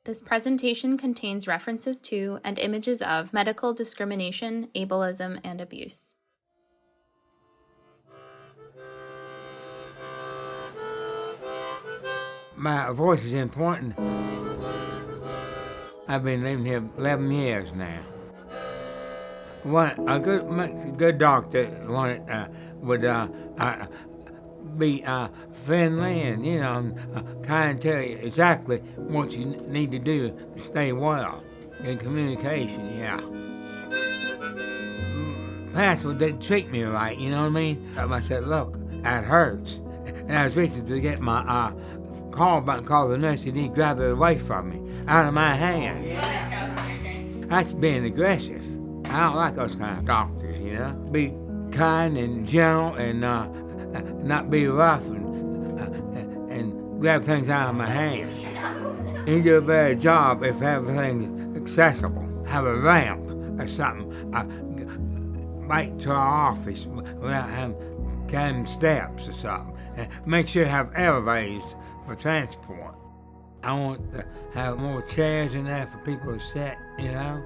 This presentation contains references to and images of medical discrimination, ableism, and abuse. My voice is important. I've been living here 11 years now. A good doctor would be friendly and kind of tell you exactly what you need to do to stay well in communication. Past didn't treat me right, you know what I mean? I said, look, that hurts. And I was reaching to get my call button, call the nurse, and he grabbed it away from me, out of my hand. Go ahead, Charles, your turn. That's being aggressive. I don't like those kind of doctors, you know? Be kind and gentle and not be rough and grab things out of my hands. You do a better job if everything is accessible. Have a ramp or something. Right to our office without having climbing steps or something. And make sure you have elevators for transport. I want to have more chairs in there for people to sit, you know?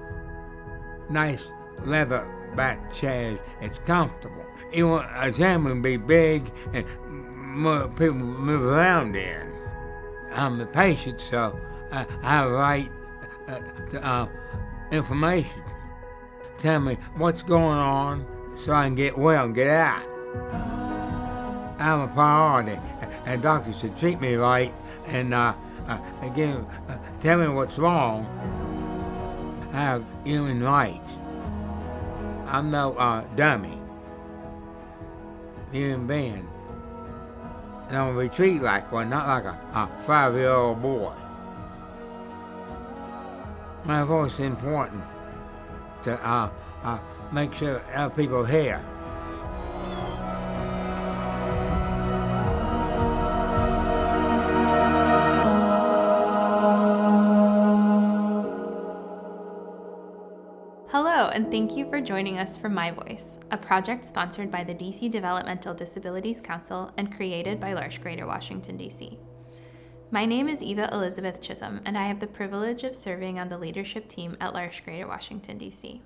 Nice leather back chairs. It's comfortable. You want a exam to be big and more people move around in. I'm the patient, so I have a right to information. Tell me what's going on so I can get well and get out. I'm a priority, and doctors should treat me right and tell me what's wrong. I have human rights. I'm no dummy. Human being. And I'm gonna be treated like one, not like a 5-year-old boy. My voice is important to make sure other people hear. Hello, and thank you for joining us for My Voice, a project sponsored by the DC Developmental Disabilities Council and created by L'Arche Greater Washington, D.C. My name is Eva Elizabeth Chisholm, and I have the privilege of serving on the leadership team at L'Arche Greater Washington, D.C.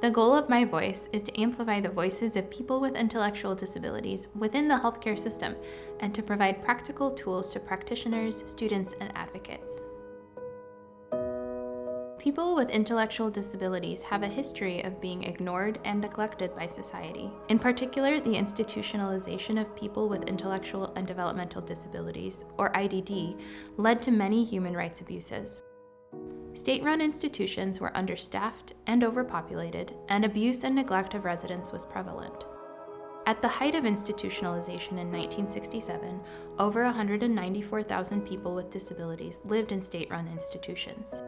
The goal of My Voice is to amplify the voices of people with intellectual disabilities within the healthcare system and to provide practical tools to practitioners, students, and advocates. People with intellectual disabilities have a history of being ignored and neglected by society. In particular, the institutionalization of people with intellectual and developmental disabilities, or IDD, led to many human rights abuses. State-run institutions were understaffed and overpopulated, and abuse and neglect of residents was prevalent. At the height of institutionalization in 1967, over 194,000 people with disabilities lived in state-run institutions.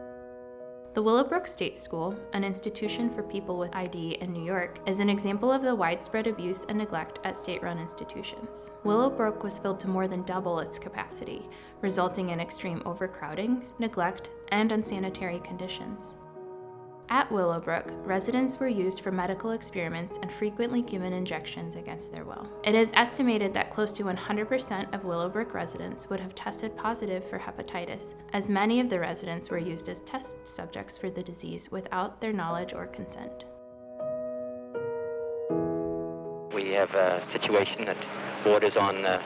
The Willowbrook State School, an institution for people with ID in New York, is an example of the widespread abuse and neglect at state-run institutions. Willowbrook was filled to more than double its capacity, resulting in extreme overcrowding, neglect, and unsanitary conditions. At Willowbrook, residents were used for medical experiments and frequently given injections against their will. It is estimated that close to 100% of Willowbrook residents would have tested positive for hepatitis, as many of the residents were used as test subjects for the disease without their knowledge or consent. We have a situation that borders on a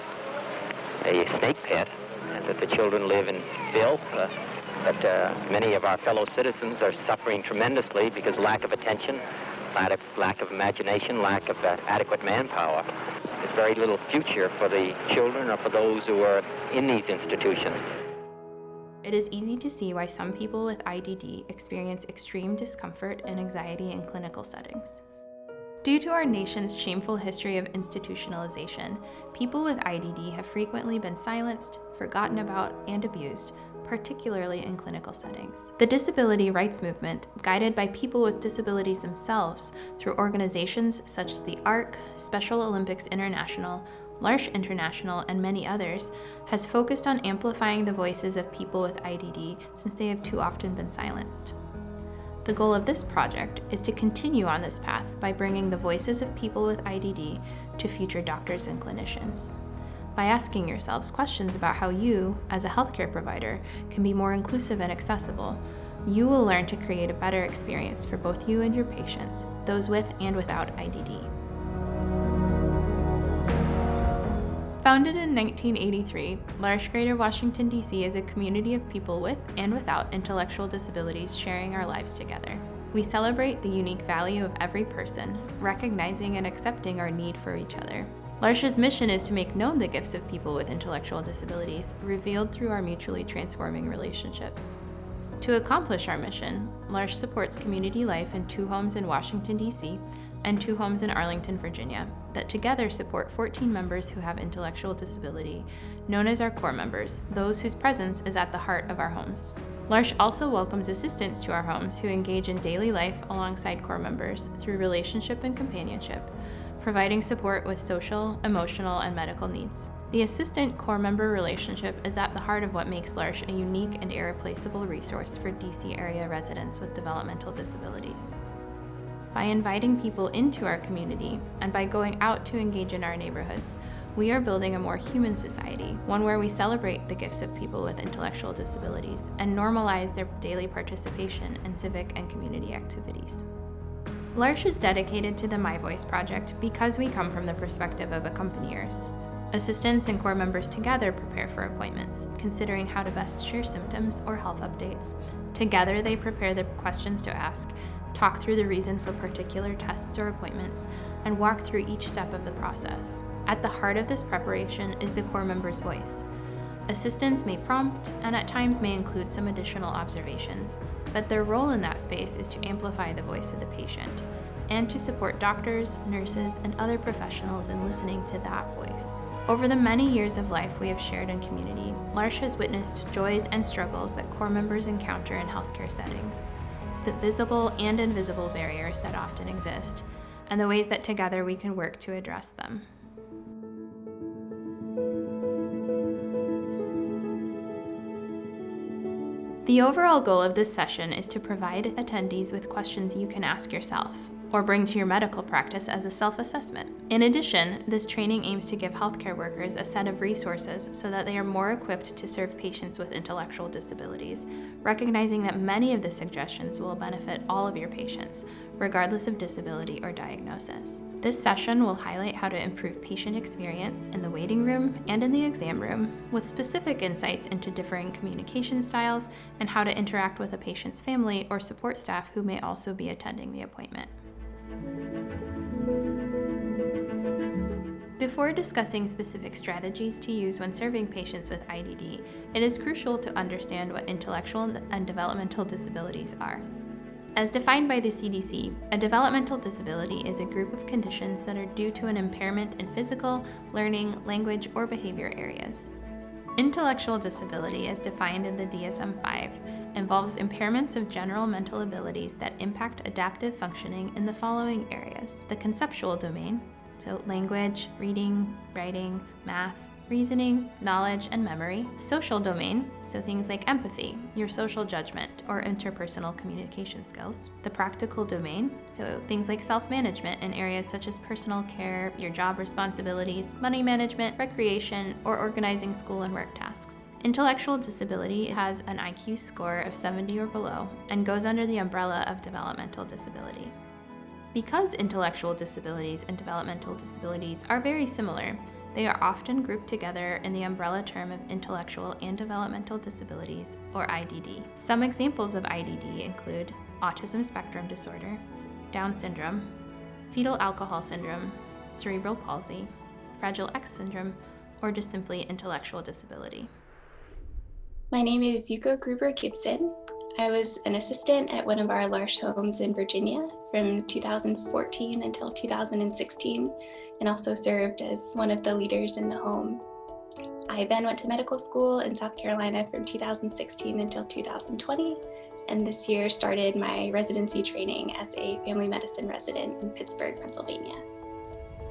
snake pit, and that the children live in filth. But many of our fellow citizens are suffering tremendously because lack of attention, lack of imagination, lack of adequate manpower. There's very little future for the children or for those who are in these institutions. It is easy to see why some people with IDD experience extreme discomfort and anxiety in clinical settings. Due to our nation's shameful history of institutionalization, people with IDD have frequently been silenced, forgotten about, and abused, particularly in clinical settings. The disability rights movement, guided by people with disabilities themselves through organizations such as the ARC, Special Olympics International, L'Arche International, and many others, has focused on amplifying the voices of people with IDD since they have too often been silenced. The goal of this project is to continue on this path by bringing the voices of people with IDD to future doctors and clinicians. By asking yourselves questions about how you, as a healthcare provider, can be more inclusive and accessible, you will learn to create a better experience for both you and your patients, those with and without IDD. Founded in 1983, L'Arche Greater Washington, D.C. is a community of people with and without intellectual disabilities sharing our lives together. We celebrate the unique value of every person, recognizing and accepting our need for each other. L'Arche's mission is to make known the gifts of people with intellectual disabilities, revealed through our mutually transforming relationships. To accomplish our mission, L'Arche supports community life in 2 homes in Washington, D.C., and 2 homes in Arlington, Virginia, that together support 14 members who have intellectual disability, known as our core members, those whose presence is at the heart of our homes. L'Arche also welcomes assistants to our homes who engage in daily life alongside core members through relationship and companionship, providing support with social, emotional, and medical needs. The assistant-core member relationship is at the heart of what makes L'Arche a unique and irreplaceable resource for DC area residents with developmental disabilities. By inviting people into our community and by going out to engage in our neighborhoods, we are building a more human society, one where we celebrate the gifts of people with intellectual disabilities and normalize their daily participation in civic and community activities. L'Arche is dedicated to the My Voice project because we come from the perspective of accompaniers. Assistants and core members together prepare for appointments, considering how to best share symptoms or health updates. Together, they prepare the questions to ask, talk through the reason for particular tests or appointments, and walk through each step of the process. At the heart of this preparation is the core member's voice. Assistants may prompt and at times may include some additional observations, but their role in that space is to amplify the voice of the patient and to support doctors, nurses, and other professionals in listening to that voice. Over the many years of life we have shared in community, L'Arche has witnessed joys and struggles that core members encounter in healthcare settings, the visible and invisible barriers that often exist, and the ways that together we can work to address them. The overall goal of this session is to provide attendees with questions you can ask yourself, or bring to your medical practice as a self-assessment. In addition, this training aims to give healthcare workers a set of resources so that they are more equipped to serve patients with intellectual disabilities, recognizing that many of the suggestions will benefit all of your patients, regardless of disability or diagnosis. This session will highlight how to improve patient experience in the waiting room and in the exam room, with specific insights into differing communication styles and how to interact with a patient's family or support staff who may also be attending the appointment. Before discussing specific strategies to use when serving patients with IDD, it is crucial to understand what intellectual and developmental disabilities are. As defined by the CDC, a developmental disability is a group of conditions that are due to an impairment in physical, learning, language, or behavior areas. Intellectual disability, as defined in the DSM-5, involves impairments of general mental abilities that impact adaptive functioning in the following areas: the conceptual domain, so language, reading, writing, math, reasoning, knowledge, and memory; social domain, so things like empathy, your social judgment, or interpersonal communication skills; the practical domain, so things like self-management in areas such as personal care, your job responsibilities, money management, recreation, or organizing school and work tasks. Intellectual disability has an IQ score of 70 or below and goes under the umbrella of developmental disability. Because intellectual disabilities and developmental disabilities are very similar, they are often grouped together in the umbrella term of intellectual and developmental disabilities, or IDD. Some examples of IDD include autism spectrum disorder, Down syndrome, fetal alcohol syndrome, cerebral palsy, Fragile X syndrome, or just simply intellectual disability. My name is Yuko Gruber-Gibson. I was an assistant at one of our L'Arche homes in Virginia from 2014 until 2016, and also served as one of the leaders in the home. I then went to medical school in South Carolina from 2016 until 2020, and this year started my residency training as a family medicine resident in Pittsburgh, Pennsylvania.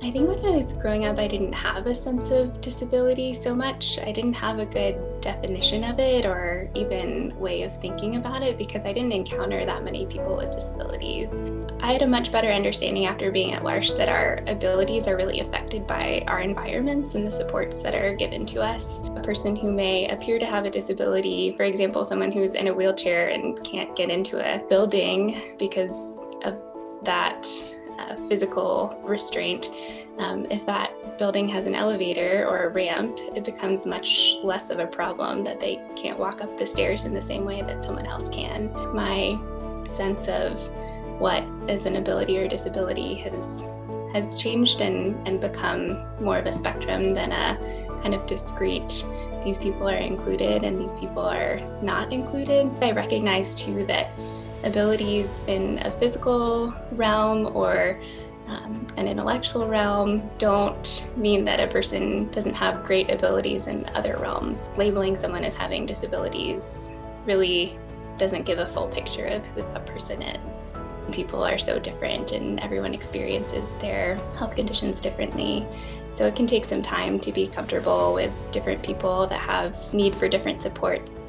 I think when I was growing up, I didn't have a sense of disability so much. I didn't have a good definition of it or even way of thinking about it because I didn't encounter that many people with disabilities. I had a much better understanding after being at L'Arche that our abilities are really affected by our environments and the supports that are given to us. A person who may appear to have a disability, for example, someone who's in a wheelchair and can't get into a building because of that physical restraint. If that building has an elevator or a ramp, it becomes much less of a problem that they can't walk up the stairs in the same way that someone else can. My sense of what is an ability or disability has changed and become more of a spectrum than a kind of discrete, these people are included and these people are not included. I recognize too that abilities in a physical realm or an intellectual realm don't mean that a person doesn't have great abilities in other realms. Labeling someone as having disabilities really doesn't give a full picture of who that person is. People are so different and everyone experiences their health conditions differently. So it can take some time to be comfortable with different people that have need for different supports.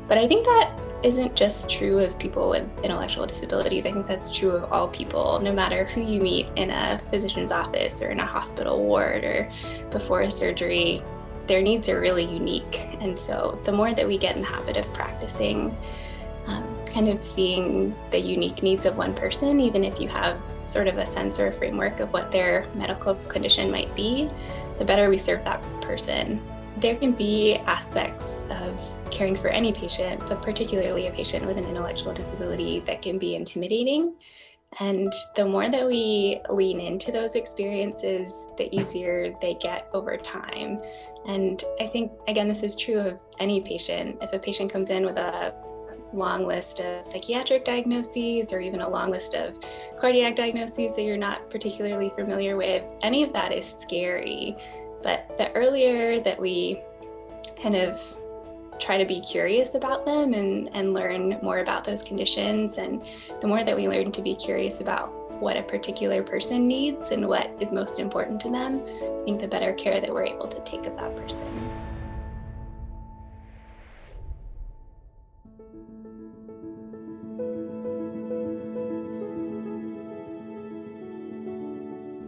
But I think that isn't just true of people with intellectual disabilities. I think that's true of all people, no matter who you meet in a physician's office or in a hospital ward or before a surgery. Their needs are really unique. And so the more that we get in the habit of practicing, kind of seeing the unique needs of one person, even if you have sort of a sense or a framework of what their medical condition might be, the better we serve that person. There can be aspects of caring for any patient, but particularly a patient with an intellectual disability, that can be intimidating. And the more that we lean into those experiences, the easier they get over time. And I think, again, this is true of any patient. If a patient comes in with a long list of psychiatric diagnoses or even a long list of cardiac diagnoses that you're not particularly familiar with, any of that is scary. But the earlier that we kind of try to be curious about them and learn more about those conditions, and the more that we learn to be curious about what a particular person needs and what is most important to them, I think the better care that we're able to take of that person.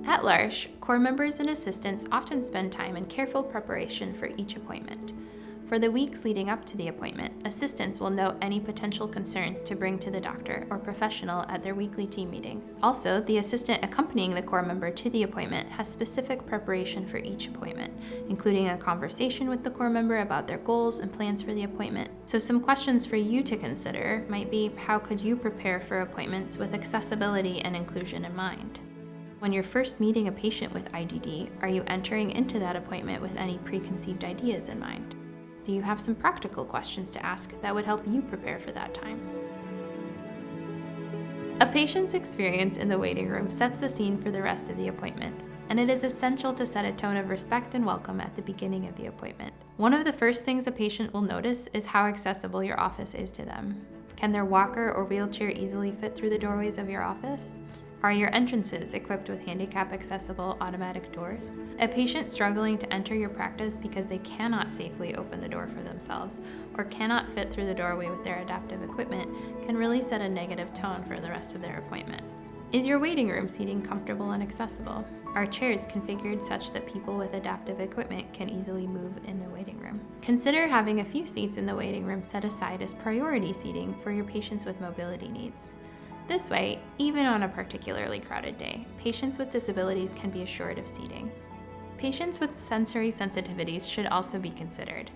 At L'Arche, core members and assistants often spend time in careful preparation for each appointment. For the weeks leading up to the appointment, assistants will note any potential concerns to bring to the doctor or professional at their weekly team meetings. Also, the assistant accompanying the core member to the appointment has specific preparation for each appointment, including a conversation with the core member about their goals and plans for the appointment. So some questions for you to consider might be, how could you prepare for appointments with accessibility and inclusion in mind? When you're first meeting a patient with IDD, are you entering into that appointment with any preconceived ideas in mind? Do you have some practical questions to ask that would help you prepare for that time? A patient's experience in the waiting room sets the scene for the rest of the appointment, and it is essential to set a tone of respect and welcome at the beginning of the appointment. One of the first things a patient will notice is how accessible your office is to them. Can their walker or wheelchair easily fit through the doorways of your office? Are your entrances equipped with handicap-accessible automatic doors? A patient struggling to enter your practice because they cannot safely open the door for themselves or cannot fit through the doorway with their adaptive equipment can really set a negative tone for the rest of their appointment. Is your waiting room seating comfortable and accessible? Are chairs configured such that people with adaptive equipment can easily move in the waiting room? Consider having a few seats in the waiting room set aside as priority seating for your patients with mobility needs. This way, even on a particularly crowded day, patients with disabilities can be assured of seating. Patients with sensory sensitivities should also be considered.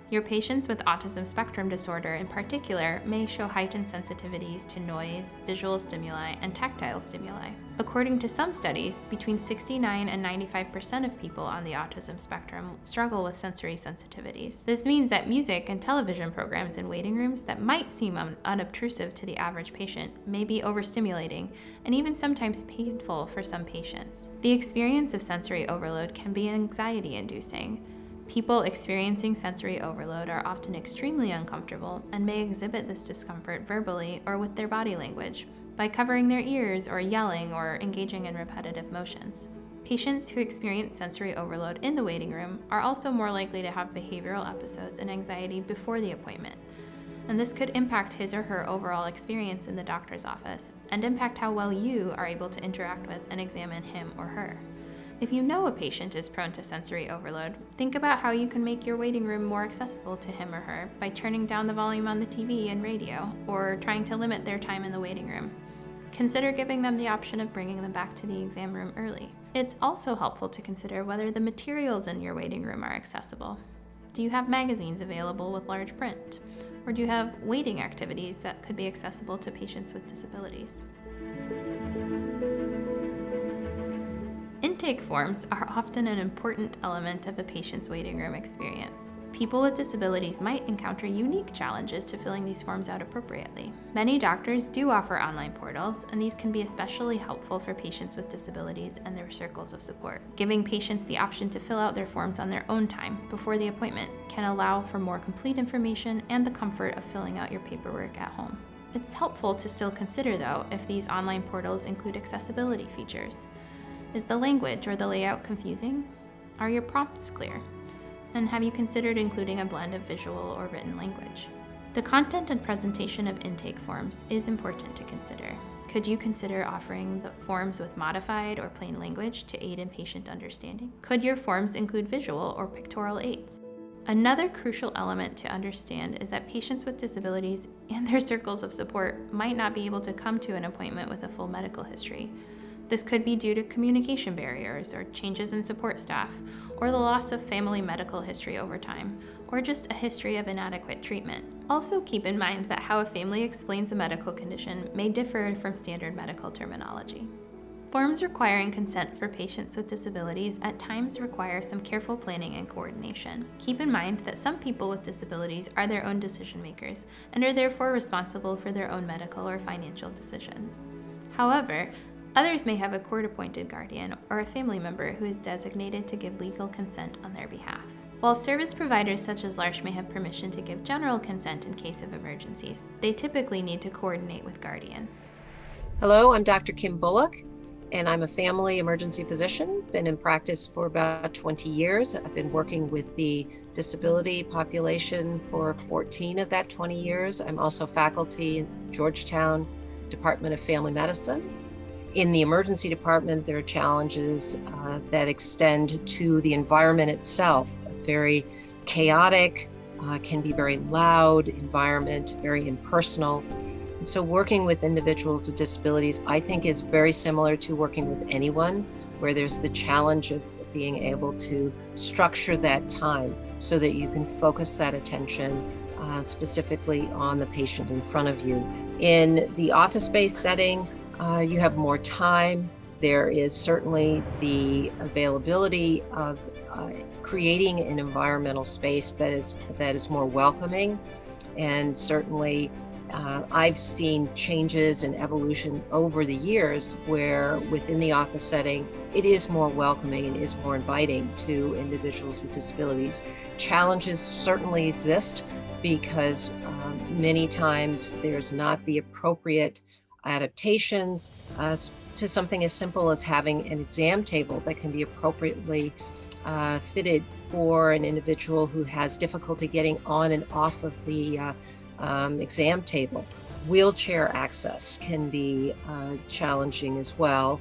Your patients with autism spectrum disorder in particular may show heightened sensitivities to noise, visual stimuli, and tactile stimuli. According to some studies, between 69 and 95% of people on the autism spectrum struggle with sensory sensitivities. This means that music and television programs in waiting rooms that might seem unobtrusive to the average patient may be overstimulating and even sometimes painful for some patients. The experience of sensory overload can be anxiety-inducing. People experiencing sensory overload are often extremely uncomfortable and may exhibit this discomfort verbally or with their body language, by covering their ears or yelling or engaging in repetitive motions. Patients who experience sensory overload in the waiting room are also more likely to have behavioral episodes and anxiety before the appointment, and this could impact his or her overall experience in the doctor's office and impact how well you are able to interact with and examine him or her. If you know a patient is prone to sensory overload, think about how you can make your waiting room more accessible to him or her by turning down the volume on the TV and radio, or trying to limit their time in the waiting room. Consider giving them the option of bringing them back to the exam room early. It's also helpful to consider whether the materials in your waiting room are accessible. Do you have magazines available with large print? Or do you have waiting activities that could be accessible to patients with disabilities? Intake forms are often an important element of a patient's waiting room experience. People with disabilities might encounter unique challenges to filling these forms out appropriately. Many doctors do offer online portals, and these can be especially helpful for patients with disabilities and their circles of support. Giving patients the option to fill out their forms on their own time before the appointment can allow for more complete information and the comfort of filling out your paperwork at home. It's helpful to still consider, though, if these online portals include accessibility features. Is the language or the layout confusing? Are your prompts clear? And have you considered including a blend of visual or written language? The content and presentation of intake forms is important to consider. Could you consider offering the forms with modified or plain language to aid in patient understanding? Could your forms include visual or pictorial aids? Another crucial element to understand is that patients with disabilities and their circles of support might not be able to come to an appointment with a full medical history. This could be due to communication barriers or changes in support staff, or the loss of family medical history over time, or just a history of inadequate treatment. Also keep in mind that how a family explains a medical condition may differ from standard medical terminology. Forms requiring consent for patients with disabilities at times require some careful planning and coordination. Keep in mind that some people with disabilities are their own decision makers and are therefore responsible for their own medical or financial decisions. However, others may have a court-appointed guardian or a family member who is designated to give legal consent on their behalf. While service providers such as L'Arche may have permission to give general consent in case of emergencies, they typically need to coordinate with guardians. Hello, I'm Dr. Kim Bullock, and I'm a family emergency physician. Been in practice for about 20 years. I've been working with the disability population for 14 of that 20 years. I'm also faculty in Georgetown Department of Family Medicine. In the emergency department, there are challenges that extend to the environment itself. A very chaotic, can be very loud environment, very impersonal. And so working with individuals with disabilities, I think, is very similar to working with anyone, where there's the challenge of being able to structure that time so that you can focus that attention specifically on the patient in front of you. In the office-based setting, you have more time. There is certainly the availability of creating an environmental space that is more welcoming. And certainly I've seen changes and evolution over the years where within the office setting, it is more welcoming and is more inviting to individuals with disabilities. Challenges certainly exist because many times there's not the appropriate adaptations to something as simple as having an exam table that can be appropriately fitted for an individual who has difficulty getting on and off of the exam table. Wheelchair access can be challenging as well.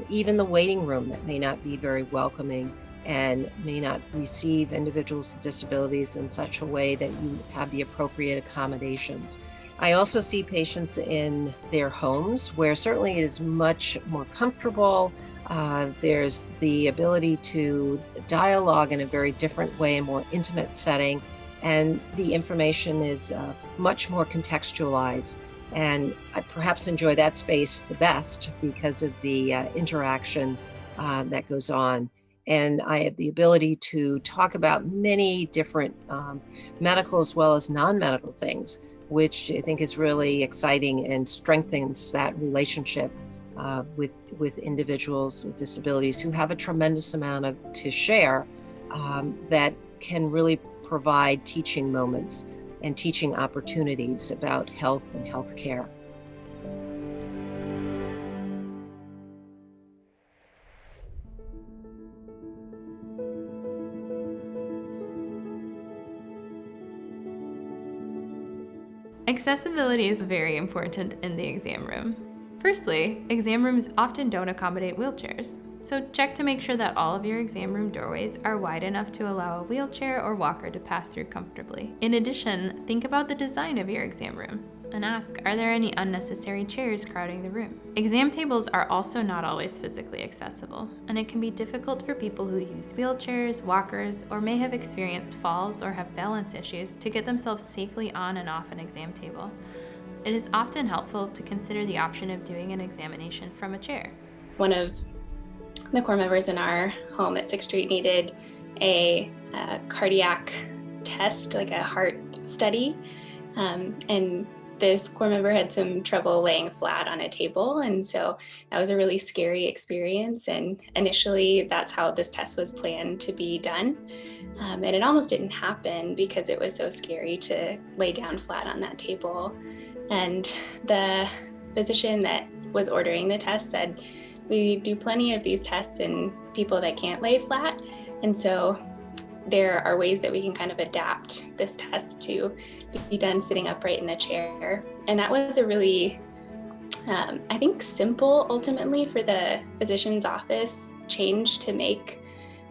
Even the waiting room that may not be very welcoming and may not receive individuals with disabilities in such a way that you have the appropriate accommodations. I also see patients in their homes where certainly it is much more comfortable. There's the ability to dialogue in a very different way, a more intimate setting, and the information is much more contextualized. And I perhaps enjoy that space the best because of the interaction that goes on. And I have the ability to talk about many different medical as well as non-medical things, which I think is really exciting and strengthens that relationship with individuals with disabilities who have a tremendous amount to share that can really provide teaching moments and teaching opportunities about health and healthcare. Accessibility is very important in the exam room. Firstly, exam rooms often don't accommodate wheelchairs, so check to make sure that all of your exam room doorways are wide enough to allow a wheelchair or walker to pass through comfortably. In addition, think about the design of your exam rooms and ask, are there any unnecessary chairs crowding the room? Exam tables are also not always physically accessible, and it can be difficult for people who use wheelchairs, walkers, or may have experienced falls or have balance issues to get themselves safely on and off an exam table. It is often helpful to consider the option of doing an examination from a chair. One of the core members in our home at 6th Street needed a cardiac test, like a heart study, and this core member had some trouble laying flat on a table, and so that was a really scary experience. And initially, that's how this test was planned to be done, and it almost didn't happen because it was so scary to lay down flat on that table. And the physician that was ordering the test said, we do plenty of these tests in people that can't lay flat, and so there are ways that we can kind of adapt this test to be done sitting upright in a chair. And that was a really, I think, simple, ultimately, for the physician's office change to make,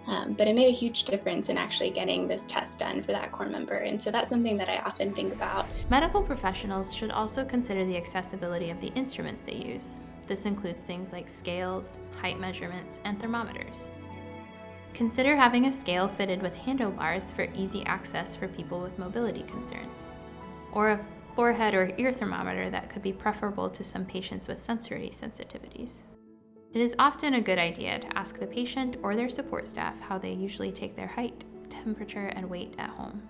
but it made a huge difference in actually getting this test done for that core member. And so that's something that I often think about. Medical professionals should also consider the accessibility of the instruments they use. This includes things like scales, height measurements, and thermometers. Consider having a scale fitted with handlebars for easy access for people with mobility concerns, or a forehead or ear thermometer that could be preferable to some patients with sensory sensitivities. It is often a good idea to ask the patient or their support staff how they usually take their height, temperature, and weight at home.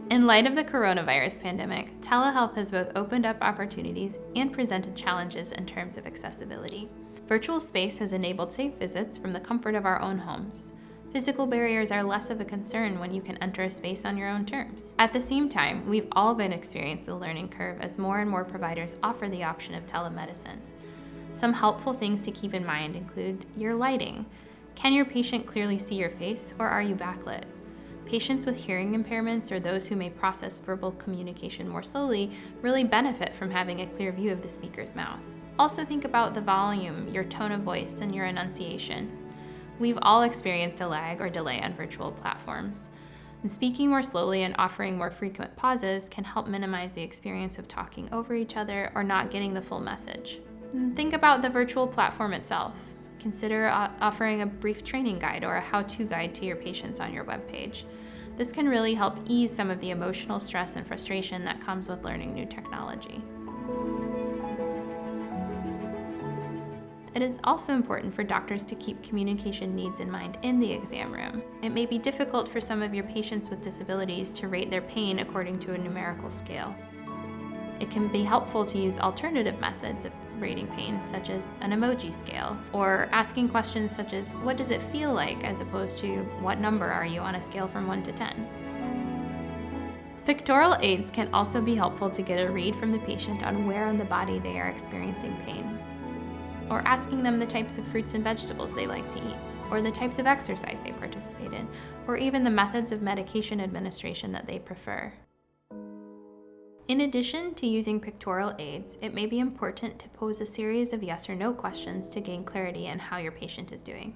In light of the coronavirus pandemic, telehealth has both opened up opportunities and presented challenges in terms of accessibility. Virtual space has enabled safe visits from the comfort of our own homes. Physical barriers are less of a concern when you can enter a space on your own terms. At the same time, we've all been experiencing the learning curve as more and more providers offer the option of telemedicine. Some helpful things to keep in mind include your lighting. Can your patient clearly see your face, or are you backlit? Patients with hearing impairments or those who may process verbal communication more slowly really benefit from having a clear view of the speaker's mouth. Also think about the volume, your tone of voice, and your enunciation. We've all experienced a lag or delay on virtual platforms, and speaking more slowly and offering more frequent pauses can help minimize the experience of talking over each other or not getting the full message. And think about the virtual platform itself. Consider offering a brief training guide or a how-to guide to your patients on your webpage. This can really help ease some of the emotional stress and frustration that comes with learning new technology. It is also important for doctors to keep communication needs in mind in the exam room. It may be difficult for some of your patients with disabilities to rate their pain according to a numerical scale. It can be helpful to use alternative methods of rating pain, such as an emoji scale, or asking questions such as, what does it feel like, as opposed to, what number are you on a scale from 1 to 10? Pictorial aids can also be helpful to get a read from the patient on where on the body they are experiencing pain, or asking them the types of fruits and vegetables they like to eat, or the types of exercise they participate in, or even the methods of medication administration that they prefer. In addition to using pictorial aids, it may be important to pose a series of yes or no questions to gain clarity on how your patient is doing.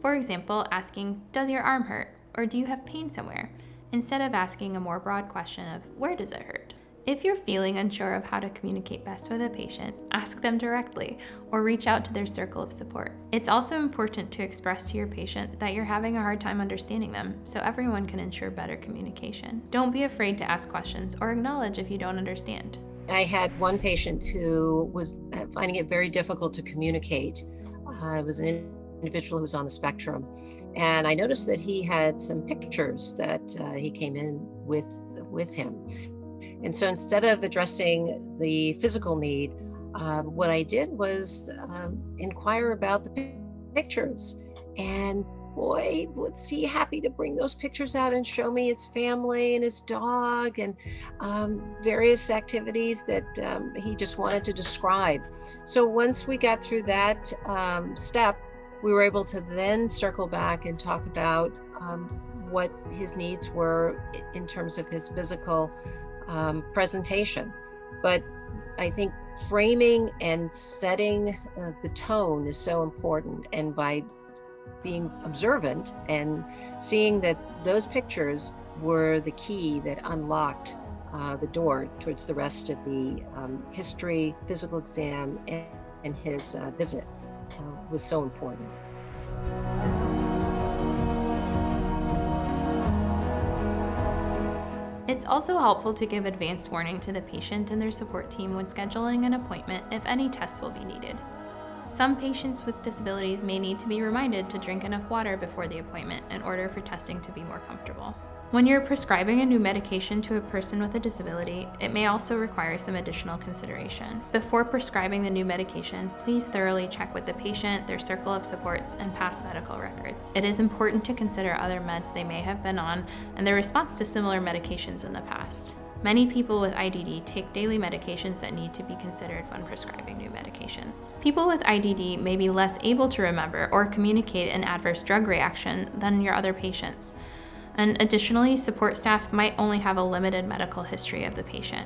For example, asking, does your arm hurt, or do you have pain somewhere, instead of asking a more broad question of, where does it hurt? If you're feeling unsure of how to communicate best with a patient, ask them directly or reach out to their circle of support. It's also important to express to your patient that you're having a hard time understanding them, so everyone can ensure better communication. Don't be afraid to ask questions or acknowledge if you don't understand. I had one patient who was finding it very difficult to communicate. It was an individual who was on the spectrum, and I noticed that he had some pictures that he came in with him. And so instead of addressing the physical need, what I did was inquire about the pictures. And boy, was he happy to bring those pictures out and show me his family and his dog and various activities that he just wanted to describe. So once we got through that step, we were able to then circle back and talk about what his needs were in terms of his physical presentation. But I think framing and setting the tone is so important, and by being observant and seeing that those pictures were the key that unlocked the door towards the rest of the history, physical exam, and his visit was so important. It's also helpful to give advance warning to the patient and their support team when scheduling an appointment if any tests will be needed. Some patients with disabilities may need to be reminded to drink enough water before the appointment in order for testing to be more comfortable. When you're prescribing a new medication to a person with a disability, it may also require some additional consideration. Before prescribing the new medication, please thoroughly check with the patient, their circle of supports, and past medical records. It is important to consider other meds they may have been on and their response to similar medications in the past. Many people with IDD take daily medications that need to be considered when prescribing new medications. People with IDD may be less able to remember or communicate an adverse drug reaction than your other patients. And additionally, support staff might only have a limited medical history of the patient.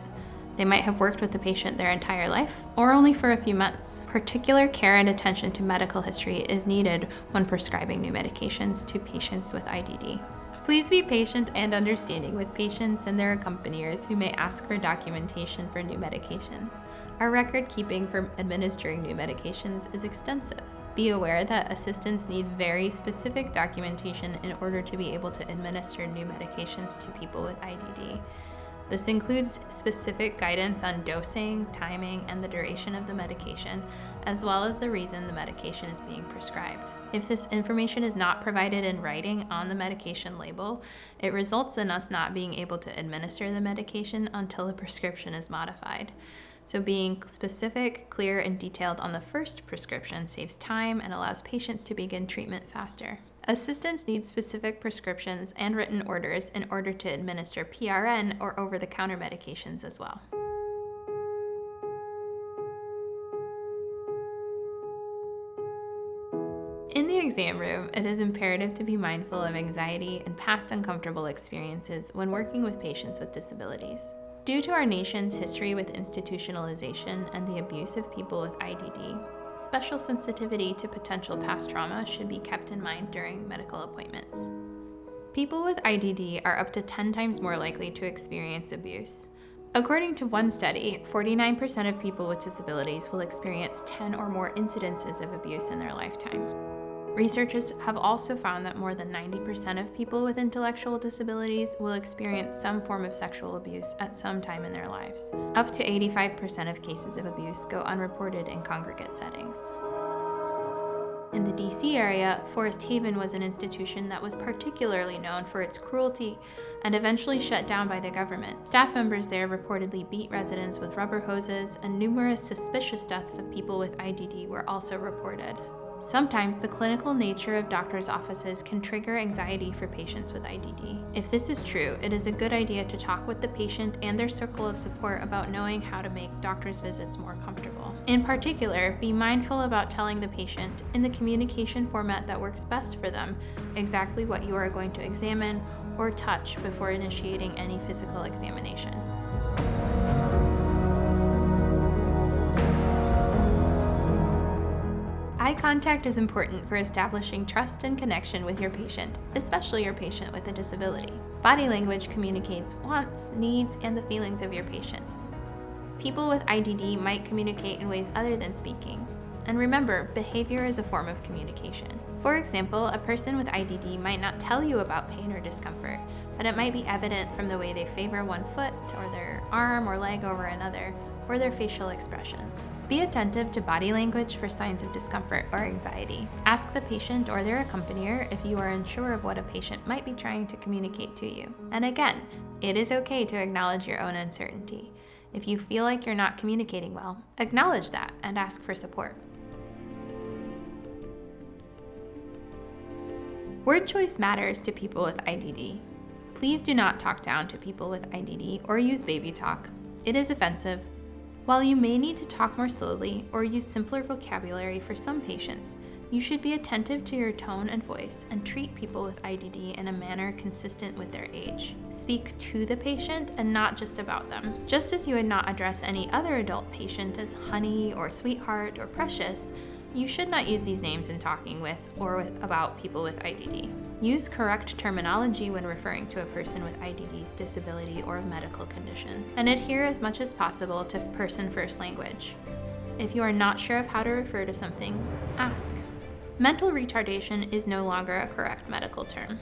They might have worked with the patient their entire life or only for a few months. Particular care and attention to medical history is needed when prescribing new medications to patients with IDD. Please be patient and understanding with patients and their accompaniers who may ask for documentation for new medications. Our record keeping for administering new medications is extensive. Be aware that assistants need very specific documentation in order to be able to administer new medications to people with IDD. This includes specific guidance on dosing, timing, and the duration of the medication, as well as the reason the medication is being prescribed. If this information is not provided in writing on the medication label, it results in us not being able to administer the medication until the prescription is modified. So being specific, clear, and detailed on the first prescription saves time and allows patients to begin treatment faster. Assistants need specific prescriptions and written orders in order to administer PRN or over-the-counter medications as well. In the exam room, it is imperative to be mindful of anxiety and past uncomfortable experiences when working with patients with disabilities. Due to our nation's history with institutionalization and the abuse of people with IDD, special sensitivity to potential past trauma should be kept in mind during medical appointments. People with IDD are up to 10 times more likely to experience abuse. According to one study, 49% of people with disabilities will experience 10 or more incidences of abuse in their lifetime. Researchers have also found that more than 90% of people with intellectual disabilities will experience some form of sexual abuse at some time in their lives. Up to 85% of cases of abuse go unreported in congregate settings. In the DC area, Forest Haven was an institution that was particularly known for its cruelty and eventually shut down by the government. Staff members there reportedly beat residents with rubber hoses, and numerous suspicious deaths of people with IDD were also reported. Sometimes the clinical nature of doctors' offices can trigger anxiety for patients with IDD. If this is true, it is a good idea to talk with the patient and their circle of support about knowing how to make doctors' visits more comfortable. In particular, be mindful about telling the patient, in the communication format that works best for them, exactly what you are going to examine or touch before initiating any physical examination. Eye contact is important for establishing trust and connection with your patient, especially your patient with a disability. Body language communicates wants, needs, and the feelings of your patients. People with IDD might communicate in ways other than speaking. And remember, behavior is a form of communication. For example, a person with IDD might not tell you about pain or discomfort, but it might be evident from the way they favor one foot or their arm or leg over another, or their facial expressions. Be attentive to body language for signs of discomfort or anxiety. Ask the patient or their accompanier if you are unsure of what a patient might be trying to communicate to you. And again, it is okay to acknowledge your own uncertainty. If you feel like you're not communicating well, acknowledge that and ask for support. Word choice matters to people with IDD. Please do not talk down to people with IDD or use baby talk. It is offensive. While you may need to talk more slowly or use simpler vocabulary for some patients, You should be attentive to your tone and voice and treat people with IDD in a manner consistent with their age. Speak to the patient and not just about them. Just as you would not address any other adult patient as honey or sweetheart or precious, you should not use these names in talking with or about people with IDD. Use correct terminology when referring to a person with IDD's disability or medical condition, and adhere as much as possible to person-first language. If you are not sure of how to refer to something, ask. Mental retardation is no longer a correct medical term.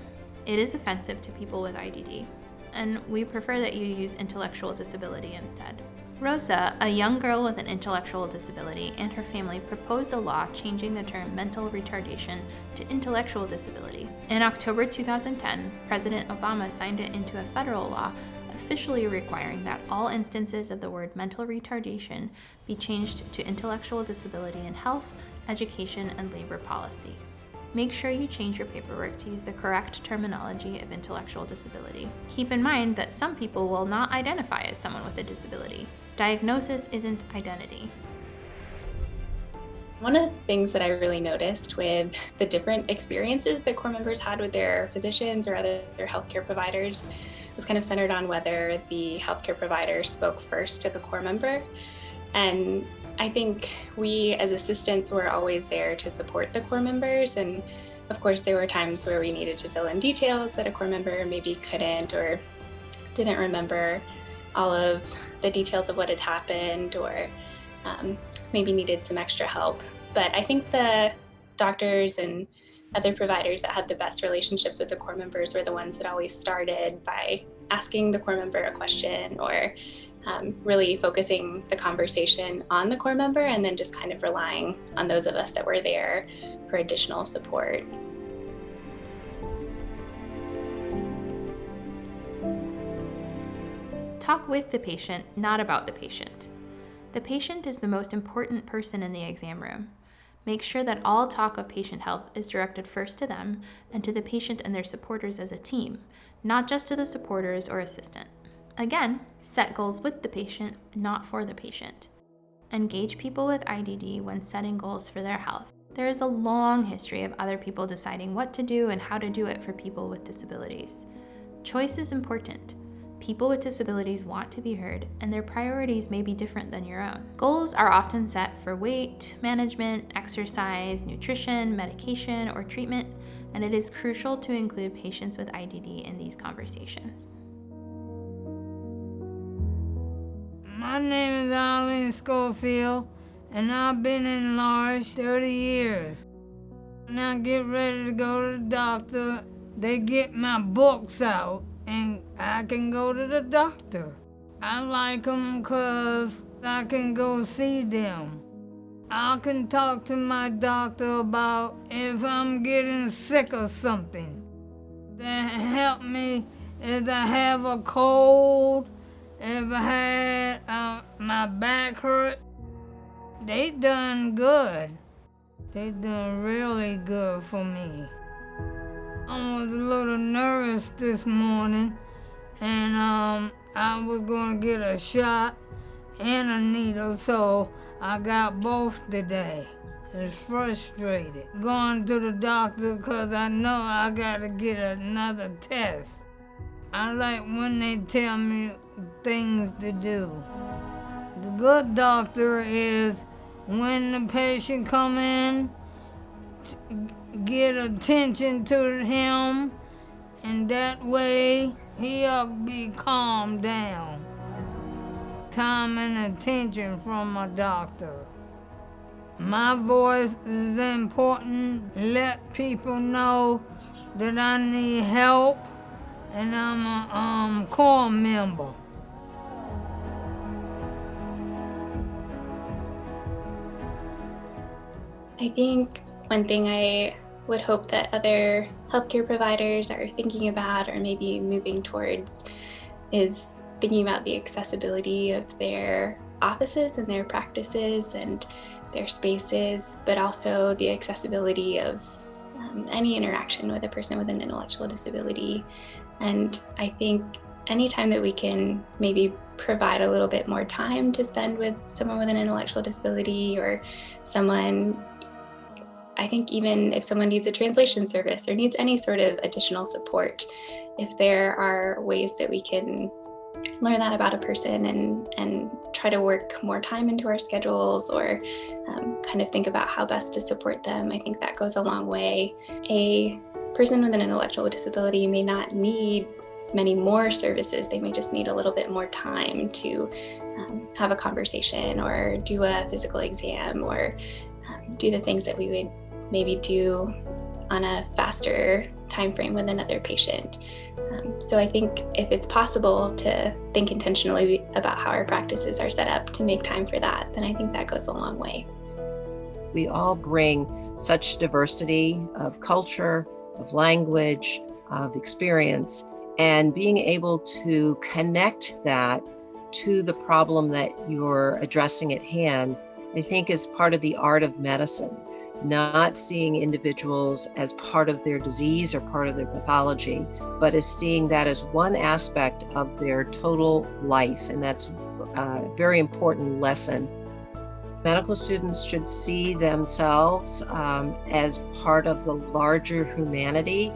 It is offensive to people with IDD, and we prefer that you use intellectual disability instead. Rosa, a young girl with an intellectual disability, and her family proposed a law changing the term mental retardation to intellectual disability. In October 2010, President Obama signed it into a federal law officially requiring that all instances of the word mental retardation be changed to intellectual disability in health, education, and labor policy. Make sure you change your paperwork to use the correct terminology of intellectual disability. Keep in mind that some people will not identify as someone with a disability. Diagnosis isn't identity. One of the things that I really noticed with the different experiences that core members had with their physicians or other healthcare providers was kind of centered on whether the healthcare provider spoke first to the core member. And I think we as assistants were always there to support the core members. And of course, there were times where we needed to fill in details that a core member maybe couldn't or didn't remember all of the details of what had happened, or maybe needed some extra help. But I think the doctors and other providers that had the best relationships with the core members were the ones that always started by asking the core member a question, or really focusing the conversation on the core member, and then just kind of relying on those of us that were there for additional support. Talk with the patient, not about the patient. The patient is the most important person in the exam room. Make sure that all talk of patient health is directed first to them and to the patient and their supporters as a team, not just to the supporters or assistant. Again, set goals with the patient, not for the patient. Engage people with IDD when setting goals for their health. There is a long history of other people deciding what to do and how to do it for people with disabilities. Choice is important. People with disabilities want to be heard, and their priorities may be different than your own. Goals are often set for weight management, exercise, nutrition, medication, or treatment, and it is crucial to include patients with IDD in these conversations. My name is Arlene Schofield, and I've been in Large 30 years. When I get ready to go to the doctor, they get my books out, and I can go to the doctor. I like them because I can go see them. I can talk to my doctor about if I'm getting sick or something. They help me if I have a cold, if I had my back hurt. They done good. They done really good for me. I was a little nervous this morning, and I was gonna get a shot and a needle, so I got both today. It's frustrated going to the doctor because I know I gotta get another test. I like when they tell me things to do. The good doctor is when the patient come in, get attention to him, and that way he'll be calmed down. Time and attention from my doctor. My voice is important. Let people know that I need help, and I'm a core member. I think one thing I would hope that other healthcare providers are thinking about or maybe moving towards is thinking about the accessibility of their offices and their practices and their spaces, but also the accessibility of any interaction with a person with an intellectual disability. And I think anytime that we can maybe provide a little bit more time to spend with someone with an intellectual disability or someone I think even if someone needs a translation service or needs any sort of additional support, if there are ways that we can learn that about a person and try to work more time into our schedules, or kind of think about how best to support them, I think that goes a long way. A person with an intellectual disability may not need many more services. They may just need a little bit more time to have a conversation or do a physical exam, or do the things that we would maybe do on a faster time frame with another patient. So I think if it's possible to think intentionally about how our practices are set up to make time for that, then I think that goes a long way. We all bring such diversity of culture, of language, of experience, and being able to connect that to the problem that you're addressing at hand, I think is part of the art of medicine. Not seeing individuals as part of their disease or part of their pathology, but as seeing that as one aspect of their total life. And that's a very important lesson. Medical students should see themselves as part of the larger humanity.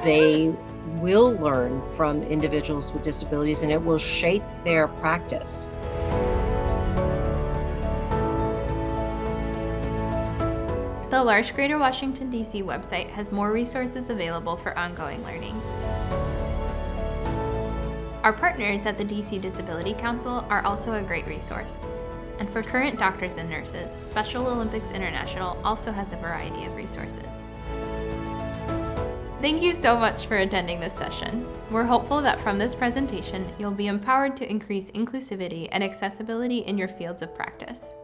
They will learn from individuals with disabilities, and it will shape their practice. The L'Arche Greater Washington, D.C. website has more resources available for ongoing learning. Our partners at the DC Disability Council are also a great resource. And for current doctors and nurses, Special Olympics International also has a variety of resources. Thank you so much for attending this session. We're hopeful that from this presentation, you'll be empowered to increase inclusivity and accessibility in your fields of practice.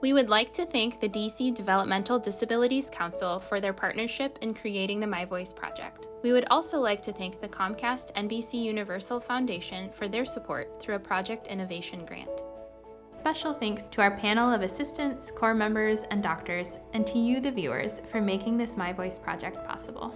We would like to thank the DC Developmental Disabilities Council for their partnership in creating the My Voice project. We would also like to thank the Comcast NBC Universal Foundation for their support through a Project Innovation grant. Special thanks to our panel of assistants, core members, and doctors, and to you, the viewers, for making this My Voice project possible.